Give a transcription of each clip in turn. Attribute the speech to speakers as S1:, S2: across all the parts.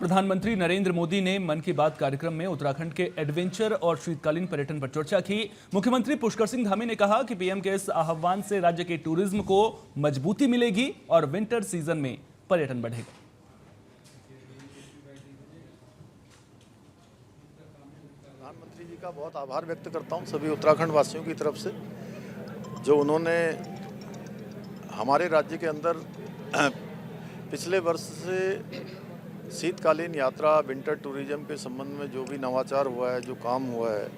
S1: प्रधानमंत्री नरेंद्र मोदी ने मन की बात कार्यक्रम में उत्तराखंड के एडवेंचर और शीतकालीन पर्यटन पर चर्चा की। मुख्यमंत्री पुष्कर सिंह धामी ने कहा कि पीएम के इस आह्वान से राज्य के टूरिज्म को मजबूती मिलेगी और विंटर सीजन में पर्यटन बढ़ेगा।
S2: प्रधानमंत्री जी का बहुत आभार व्यक्त करता हूं सभी उत्तराखंड वासियों की तरफ से, जो उन्होंने हमारे राज्य के अंदर पिछले वर्ष से शीतकालीन यात्रा विंटर टूरिज्म के संबंध में जो भी नवाचार हुआ है, जो काम हुआ है,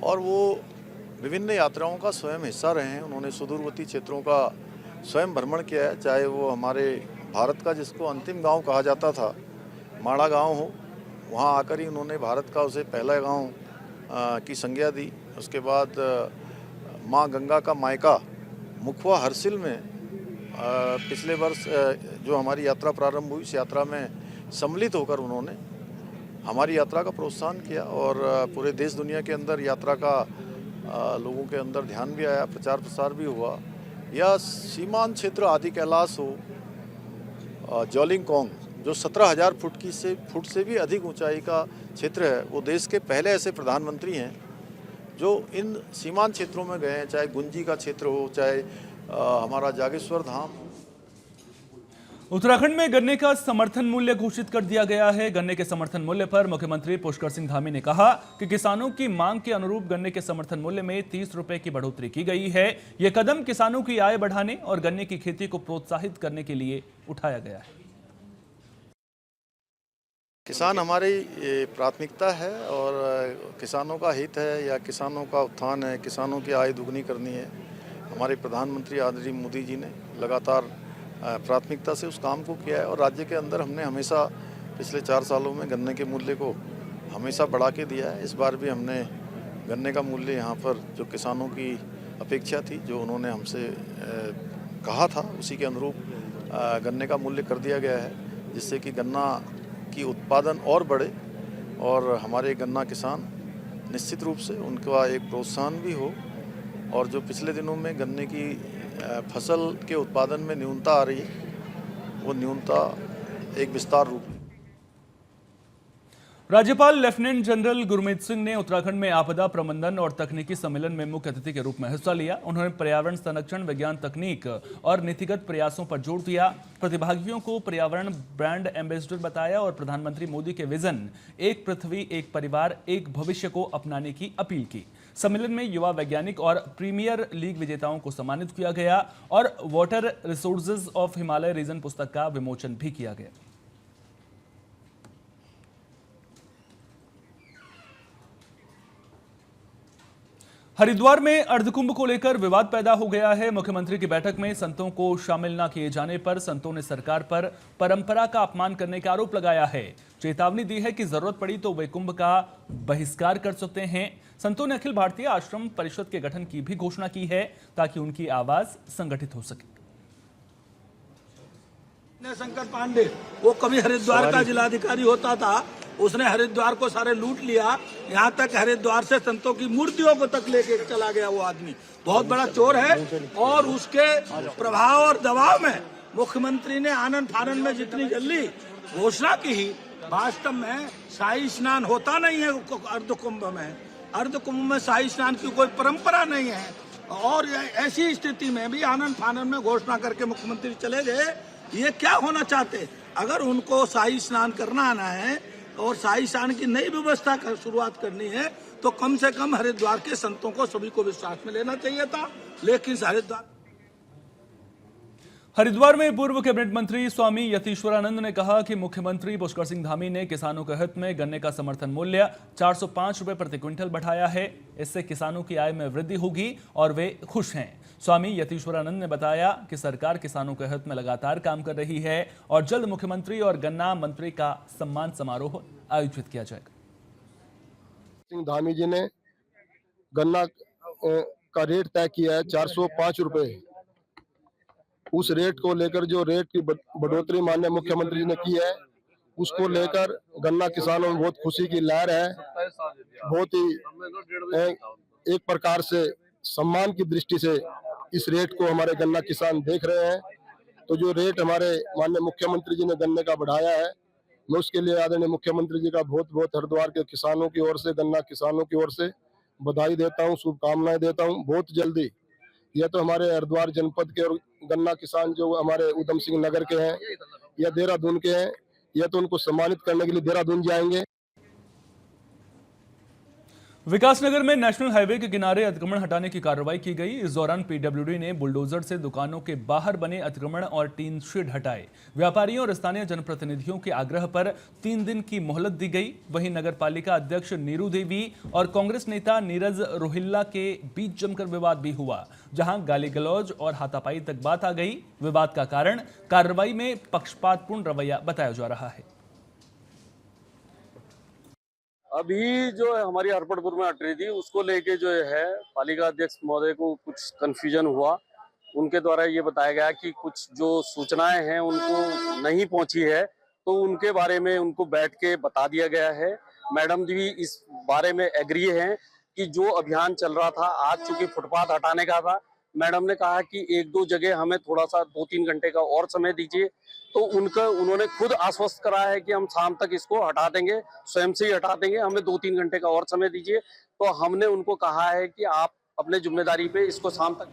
S2: और वो विभिन्न यात्राओं का स्वयं हिस्सा रहे हैं। उन्होंने सुदूरवर्ती क्षेत्रों का स्वयं भ्रमण किया है, चाहे वो हमारे भारत का जिसको अंतिम गांव कहा जाता था माड़ा गांव हो, वहां आकर ही उन्होंने भारत का उसे पहला गांव की संज्ञा दी। उसके बाद माँ गंगा का मायका मुखवा हरसिल में पिछले वर्ष जो हमारी यात्रा प्रारंभ हुई, इस यात्रा में सम्मिलित होकर उन्होंने हमारी यात्रा का प्रोत्साहन किया और पूरे देश दुनिया के अंदर यात्रा का लोगों के अंदर ध्यान भी आया, प्रचार प्रसार भी हुआ। या सीमांत क्षेत्र आदि कैलाश हो, जोलिंगकोंग जो 17,000 फुट से भी अधिक ऊंचाई का क्षेत्र है, वो देश के पहले ऐसे प्रधानमंत्री हैं जो इन सीमांत क्षेत्रों में गए हैं, चाहे गुंजी का क्षेत्र हो, चाहे हमारा जागेश्वर धाम।
S1: उत्तराखंड में गन्ने का समर्थन मूल्य घोषित कर दिया गया है। गन्ने के समर्थन मूल्य पर मुख्यमंत्री पुष्कर सिंह धामी ने कहा कि किसानों की मांग के अनुरूप गन्ने के समर्थन मूल्य में 30 रुपए की बढ़ोतरी की गई है। यह कदम किसानों की आय बढ़ाने और गन्ने की खेती को प्रोत्साहित करने के लिए उठाया गया है।
S2: किसान हमारी प्राथमिकता है और किसानों का हित है या किसानों का उत्थान है, किसानों की आय दुगनी करनी है। हमारे प्रधानमंत्री आदरणीय मोदी जी ने लगातार प्राथमिकता से उस काम को किया है और राज्य के अंदर हमने हमेशा पिछले 4 सालों में गन्ने के मूल्य को हमेशा बढ़ा के दिया है। इस बार भी हमने गन्ने का मूल्य यहाँ पर जो किसानों की अपेक्षा थी, जो उन्होंने हमसे कहा था, उसी के अनुरूप गन्ने का मूल्य कर दिया गया है, जिससे कि गन्ना की उत्पादन और बढ़े और हमारे गन्ना किसान निश्चित रूप से उनका एक प्रोत्साहन भी हो। और जो पिछले दिनों में गन्ने की फसल के उत्पादन में न्यूनता आ रही है, वो न्यूनता एक विस्तार रूप ले।
S1: राज्यपाल लेफ्टिनेंट जनरल गुरमीत सिंह ने उत्तराखंड में आपदा प्रबंधन और तकनीकी सम्मेलन में मुख्य अतिथि के रूप में हिस्सा लिया। उन्होंने पर्यावरण संरक्षण, विज्ञान, तकनीक और नीतिगत प्रयासों पर जोर दिया। प्रतिभागियों को पर्यावरण ब्रांड एम्बेसडर बताया और प्रधानमंत्री मोदी के विजन एक पृथ्वी, एक परिवार, एक भविष्य को अपनाने की अपील की। सम्मेलन में युवा वैज्ञानिक और प्रीमियर लीग विजेताओं को सम्मानित किया गया और water resources of Himalaya region पुस्तक का विमोचन भी किया गया। हरिद्वार में अर्धकुंभ को लेकर विवाद पैदा हो गया है। मुख्यमंत्री की बैठक में संतों को शामिल न किए जाने पर संतों ने सरकार पर परंपरा का अपमान करने का आरोप लगाया है। चेतावनी दी है कि जरूरत पड़ी तो वे कुंभ का बहिष्कार कर सकते हैं। संतों ने अखिल भारतीय आश्रम परिषद के गठन की भी घोषणा की है ताकि उनकी आवाज संगठित हो सके।
S3: शंकर पांडे वो कभी हरिद्वार का जिलाधिकारी होता था, उसने हरिद्वार को सारे लूट लिया, यहाँ तक हरिद्वार से संतों की मूर्तियों को तक लेके चला गया। वो आदमी बहुत बड़ा चोर है और उसके प्रभाव और दबाव में मुख्यमंत्री ने आनंद फानंद में जितनी जल्दी घोषणा की, वास्तव में शाही स्नान होता नहीं है अर्धकुंभ में। अर्धकुंभ में शाही स्नान की कोई परंपरा नहीं है और ऐसी स्थिति में भी आनंद फानंद में घोषणा करके मुख्यमंत्री चले गए। ये क्या होना चाहते? अगर उनको शाही स्नान करना आना है और शाही स्नान की नई व्यवस्था का शुरुआत करनी है तो कम से कम हरिद्वार के संतों को सभी को विश्वास में लेना चाहिए था। लेकिन
S1: हरिद्वार में पूर्व कैबिनेट मंत्री स्वामी यतीश्वरानंद ने कहा कि मुख्यमंत्री पुष्कर सिंह धामी ने किसानों के हित में गन्ने का समर्थन मूल्य 405 रुपए प्रति क्विंटल बढ़ाया है। इससे किसानों की आय में वृद्धि होगी और वे खुश हैं। स्वामी यतीश्वरानंद ने बताया कि सरकार किसानों के हित में लगातार काम कर रही है और जल्द मुख्यमंत्री और गन्ना मंत्री का सम्मान समारोह आयोजित किया जाएगा।
S4: सिंह धामी जी ने गन्ना का रेट तय किया है 405 रुपए। उस रेट को लेकर जो रेट की बढ़ोतरी माननीय मुख्यमंत्री जी ने की है, उसको लेकर गन्ना किसानों में बहुत खुशी की लहर है। बहुत ही एक प्रकार से सम्मान की दृष्टि से इस रेट को हमारे गन्ना किसान देख रहे हैं। तो जो रेट हमारे माननीय मुख्यमंत्री जी ने गन्ने का बढ़ाया है, मैं उसके लिए आदरणीय मुख्यमंत्री जी का बहुत बहुत हरिद्वार के किसानों की ओर से, गन्ना किसानों की ओर से बधाई देता हूँ, शुभकामनाएं देता हूँ। बहुत जल्दी यह तो हमारे हरिद्वार जनपद के और गन्ना किसान जो हमारे उधम सिंह नगर के हैं या देहरादून के हैं, यह तो उनको सम्मानित करने के लिए देहरादून जाएंगे।
S1: विकासनगर में नेशनल हाईवे के किनारे अतिक्रमण हटाने की कार्रवाई की गई। इस दौरान पीडब्ल्यूडी ने बुलडोजर से दुकानों के बाहर बने अतिक्रमण और टीन शेड हटाए। व्यापारियों और स्थानीय जनप्रतिनिधियों के आग्रह पर 3 दिन की मोहलत दी गई। वहीं नगर पालिका अध्यक्ष नीरू देवी और कांग्रेस नेता नीरज रोहिल्ला के बीच जमकर विवाद भी हुआ, जहां गाली गलौज और हाथापाई तक बात आ गई। विवाद का कारण कार्रवाई में पक्षपातपूर्ण रवैया बताया जा रहा है।
S5: अभी जो है हमारी हरपटपुर में हट रही थी, उसको लेके जो है पालिका अध्यक्ष महोदय को कुछ कंफ्यूजन हुआ। उनके द्वारा ये बताया गया कि कुछ जो सूचनाएं हैं उनको नहीं पहुंची है, तो उनके बारे में उनको बैठ के बता दिया गया है। मैडम जी भी इस बारे में एग्री हैं कि जो अभियान चल रहा था, आज चूंकि फुटपाथ हटाने का था, मैडम ने कहा कि 1-2 जगह हमें थोड़ा सा 2-3 घंटे का और समय दीजिए। तो उन्होंने खुद आश्वस्त करा है कि हम शाम तक इसको हटा देंगे, स्वयं से ही हटा देंगे, हमें 2-3 घंटे का और समय दीजिए। तो हमने उनको कहा है कि आप अपने जिम्मेदारी पे इसको शाम तक